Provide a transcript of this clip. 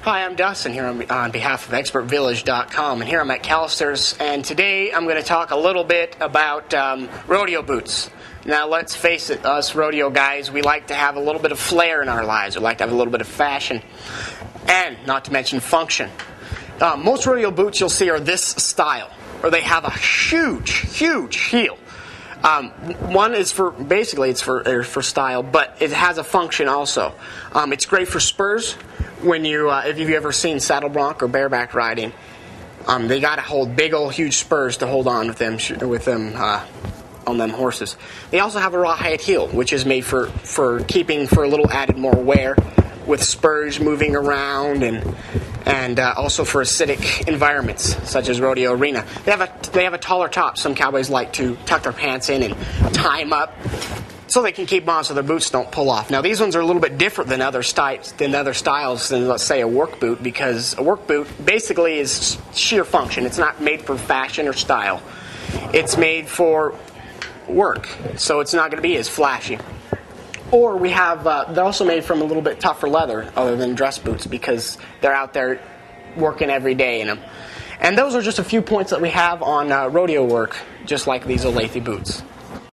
Hi, I'm Dustin here on behalf of ExpertVillage.com, and here I'm at Callister's, and today I'm going to talk a little bit about rodeo boots. Now, let's face it, us rodeo guys, we like to have a little bit of flair in our lives. We like to have a little bit of fashion, and not to mention function. Most rodeo boots you'll see are this style, or they have a huge heel. One is for style, but it has a function also. It's great for spurs. When if you've ever seen saddle bronc or bareback riding, they got to hold big old huge spurs to hold on with them on them horses. They also have a rawhide heel, which is made for keeping for a little added more wear, with spurs moving around and also for acidic environments such as rodeo arena. They have a taller top. Some cowboys like to tuck their pants in and tie them up so they can keep them on so their boots don't pull off. Now, these ones are a little bit different than other styles than, let's say, a work boot, because a work boot basically is sheer function. It's not made for fashion or style. It's made for work, so it's not going to be as flashy. Or we have, they're also made from a little bit tougher leather other than dress boots, because they're out there working every day in them. And those are just a few points that we have on rodeo work, just like these Olathe boots.